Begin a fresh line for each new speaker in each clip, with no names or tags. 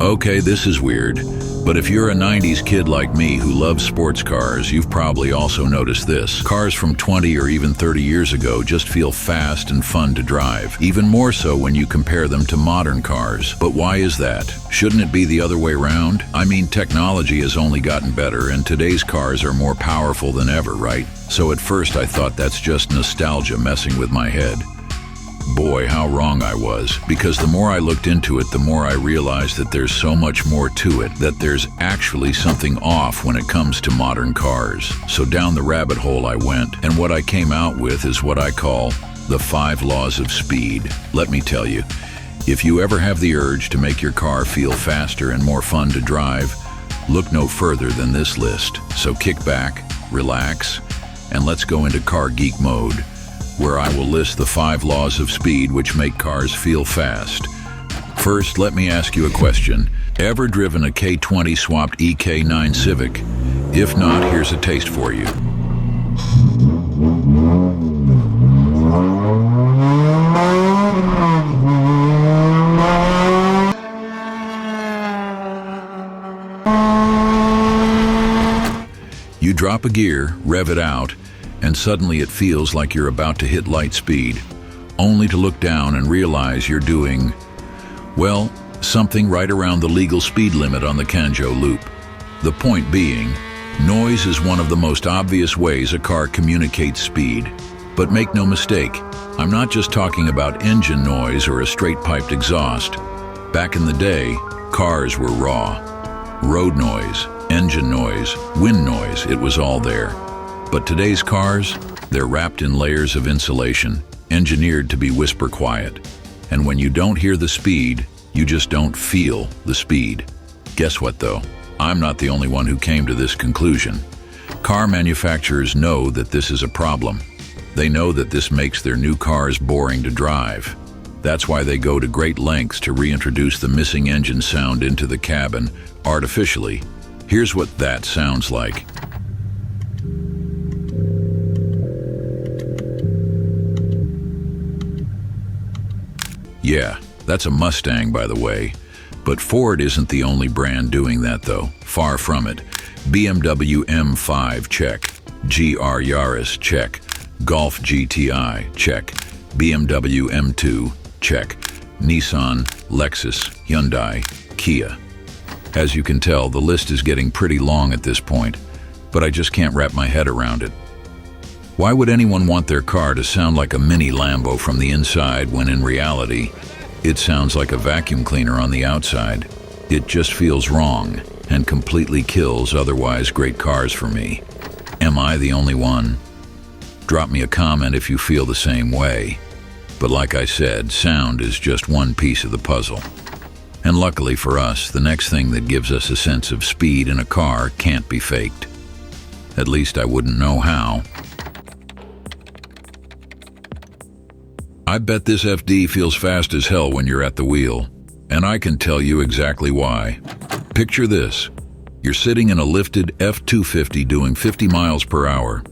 Okay, this is weird, but if you're a 90s kid like me who loves sports cars, you've probably also noticed this. Cars from 20 or even 30 years ago just feel fast and fun to drive, even more so when you compare them to modern cars. But why is that? Shouldn't it be the other way around? I mean, technology has only gotten better, and today's cars are more powerful than ever, right? So at first I thought that's just nostalgia messing with my head. Boy, how wrong I was, because the more I looked into it, the more I realized that there's so much more to it, that there's actually something off when it comes to modern cars. So down the rabbit hole I went, and what I came out with is what I call the 5 laws of speed. Let me tell you, if you ever have the urge to make your car feel faster and more fun to drive, look no further than this list. So kick back, relax, and let's go into car geek mode, where I will list the 5 laws of speed which make cars feel fast. First, let me ask you a question. Ever driven a K20 swapped EK9 Civic? If not, here's a taste for you. You drop a gear, rev it out, and suddenly it feels like you're about to hit light speed, only to look down and realize you're doing, well, something right around the legal speed limit on the Kanjo loop. The point being, noise is one of the most obvious ways a car communicates speed. But make no mistake, I'm not just talking about engine noise or a straight-piped exhaust. Back in the day, cars were raw. Road noise, engine noise, wind noise, it was all there. But today's cars, they're wrapped in layers of insulation, engineered to be whisper quiet. And when you don't hear the speed, you just don't feel the speed. Guess what though? I'm not the only one who came to this conclusion. Car manufacturers know that this is a problem. They know that this makes their new cars boring to drive. That's why they go to great lengths to reintroduce the missing engine sound into the cabin, artificially. Here's what that sounds like. Yeah, that's a Mustang, by the way. But Ford isn't the only brand doing that, though. Far from it. BMW M5, check. GR Yaris, check. Golf GTI, check. BMW M2, check. Nissan, Lexus, Hyundai, Kia. As you can tell, the list is getting pretty long at this point, but I just can't wrap my head around it. Why would anyone want their car to sound like a mini Lambo from the inside when in reality, it sounds like a vacuum cleaner on the outside? It just feels wrong and completely kills otherwise great cars for me. Am I the only one? Drop me a comment if you feel the same way. But like I said, sound is just one piece of the puzzle. And luckily for us, the next thing that gives us a sense of speed in a car can't be faked. At least I wouldn't know how. I bet this FD feels fast as hell when you're at the wheel, and I can tell you exactly why. Picture this. You're sitting in a lifted F-250 doing 50 miles per hour.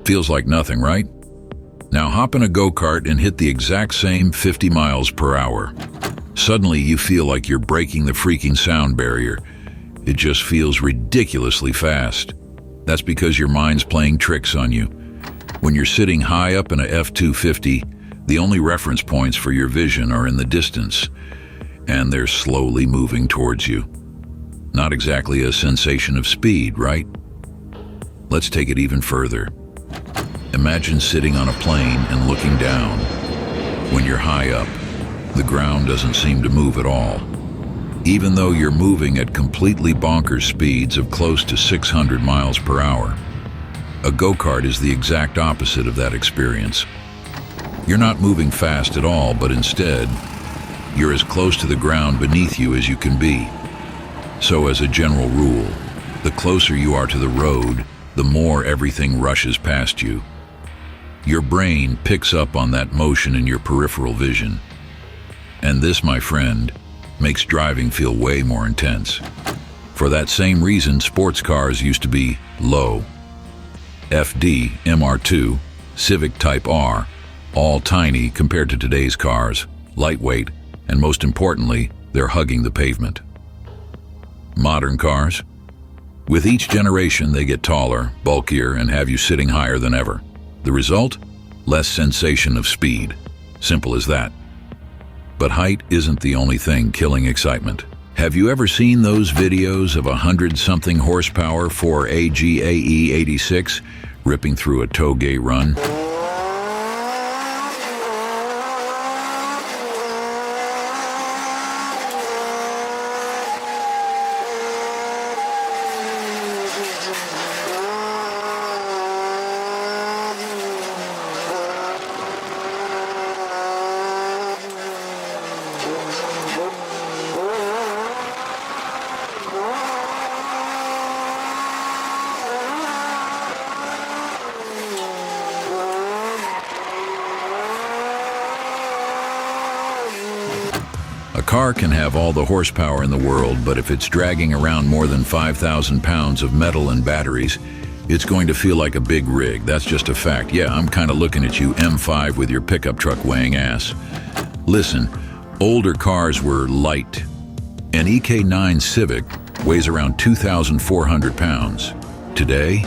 Feels like nothing, right? Now hop in a go-kart and hit the exact same 50 miles per hour. Suddenly you feel like you're breaking the freaking sound barrier. It just feels ridiculously fast. That's because your mind's playing tricks on you. When you're sitting high up in a F-250, the only reference points for your vision are in the distance, and they're slowly moving towards you. Not exactly a sensation of speed, right? Let's take it even further. Imagine sitting on a plane and looking down. When you're high up, the ground doesn't seem to move at all. Even though you're moving at completely bonkers speeds of close to 600 miles per hour. A go-kart is the exact opposite of that experience. You're not moving fast at all, but instead, you're as close to the ground beneath you as you can be. So as a general rule, the closer you are to the road, the more everything rushes past you. Your brain picks up on that motion in your peripheral vision. And this, my friend, makes driving feel way more intense. For that same reason, sports cars used to be low. FD, MR2, Civic Type R, all tiny compared to today's cars, lightweight, and most importantly, they're hugging the pavement. Modern cars? With each generation, they get taller, bulkier, and have you sitting higher than ever. The result? Less sensation of speed. Simple as that. But height isn't the only thing killing excitement. Have you ever seen those videos of 100-something horsepower Ford AGAE 86 ripping through a tollgate run? A car can have all the horsepower in the world, but if it's dragging around more than 5,000 pounds of metal and batteries, it's going to feel like a big rig. That's just a fact. Yeah, I'm kind of looking at you, M5 with your pickup truck weighing ass. Listen, older cars were light. An EK9 Civic weighs around 2,400 pounds. Today,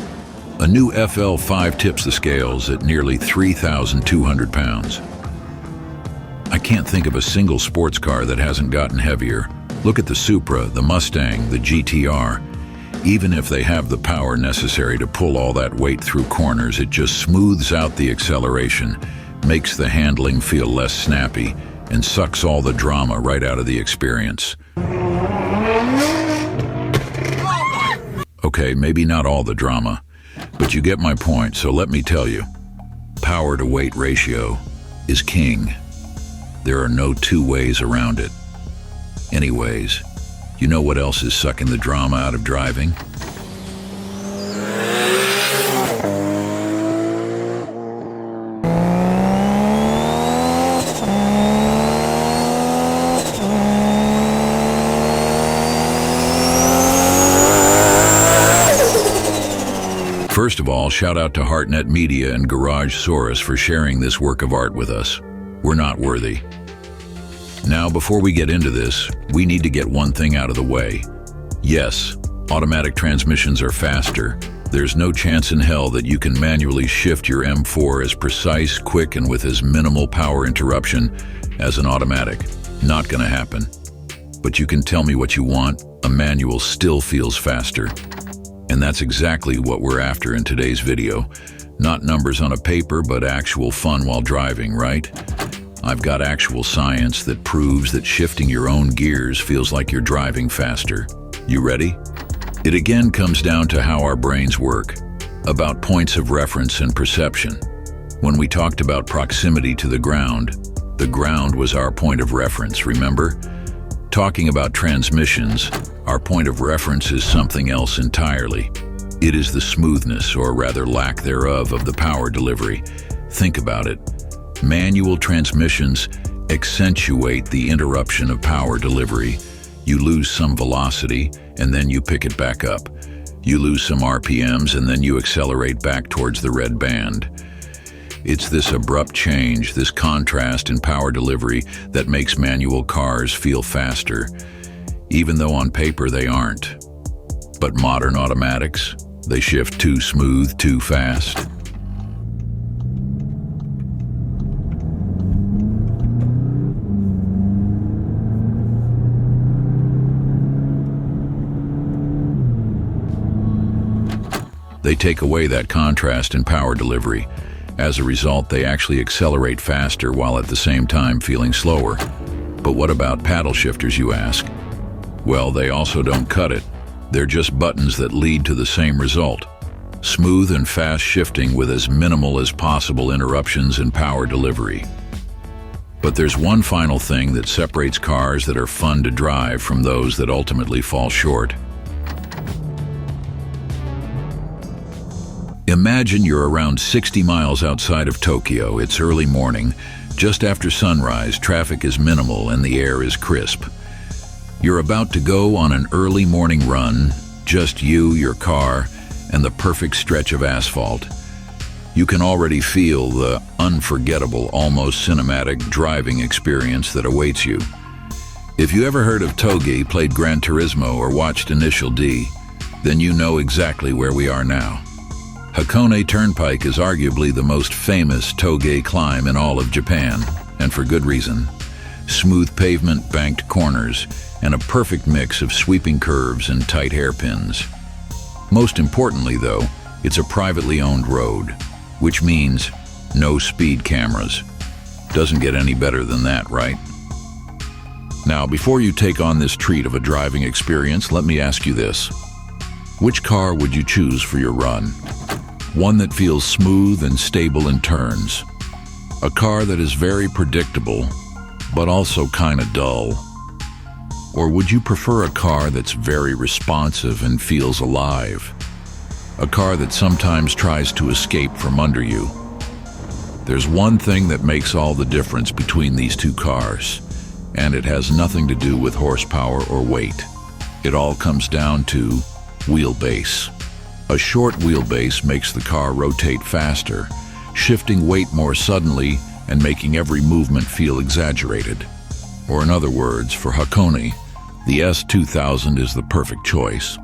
a new FL5 tips the scales at nearly 3,200 pounds. I can't think of a single sports car that hasn't gotten heavier. Look at the Supra, the Mustang, the GTR. Even if they have the power necessary to pull all that weight through corners, it just smooths out the acceleration, makes the handling feel less snappy, and sucks all the drama right out of the experience. Okay, maybe not all the drama, but you get my point, so let me tell you. Power to weight ratio is king. There are no two ways around it. Anyways, you know what else is sucking the drama out of driving? First of all, shout out to HeartNet Media and GarageSaurus for sharing this work of art with us. We're not worthy. Now, before we get into this, we need to get one thing out of the way. Yes, automatic transmissions are faster. There's no chance in hell that you can manually shift your M4 as precise, quick, and with as minimal power interruption as an automatic. Not gonna happen. But you can tell me what you want, a manual still feels faster. And that's exactly what we're after in today's video. Not numbers on a paper, but actual fun while driving, right? I've got actual science that proves that shifting your own gears feels like you're driving faster. You ready? It again comes down to how our brains work, about points of reference and perception. When we talked about proximity to the ground was our point of reference, remember? Talking about transmissions, our point of reference is something else entirely. It is the smoothness, or rather lack thereof, of the power delivery. Think about it. Manual transmissions accentuate the interruption of power delivery. You lose some velocity, and then you pick it back up. You lose some RPMs, and then you accelerate back towards the red band. It's this abrupt change, this contrast in power delivery that makes manual cars feel faster, even though on paper they aren't. But modern automatics, they shift too smooth, too fast. They take away that contrast in power delivery. As a result, they actually accelerate faster while at the same time feeling slower. But what about paddle shifters, you ask? Well, they also don't cut it. They're just buttons that lead to the same result. Smooth and fast shifting with as minimal as possible interruptions in power delivery. But there's one final thing that separates cars that are fun to drive from those that ultimately fall short. Imagine you're around 60 miles outside of Tokyo. It's early morning. Just after sunrise, traffic is minimal and the air is crisp. You're about to go on an early morning run, just you, your car, and the perfect stretch of asphalt. You can already feel the unforgettable, almost cinematic driving experience that awaits you. If you ever heard of Togi, played Gran Turismo, or watched Initial D, then you know exactly where we are now. Hakone Turnpike is arguably the most famous Toge climb in all of Japan, and for good reason. Smooth pavement, banked corners, and a perfect mix of sweeping curves and tight hairpins. Most importantly, though, it's a privately owned road, which means no speed cameras. Doesn't get any better than that, right? Now, before you take on this treat of a driving experience, let me ask you this. Which car would you choose for your run? One that feels smooth and stable in turns. A car that is very predictable, but also kinda dull. Or would you prefer a car that's very responsive and feels alive? A car that sometimes tries to escape from under you. There's one thing that makes all the difference between these two cars, and it has nothing to do with horsepower or weight. It all comes down to wheelbase. A short wheelbase makes the car rotate faster, shifting weight more suddenly and making every movement feel exaggerated. Or in other words, for Hakone, the S2000 is the perfect choice.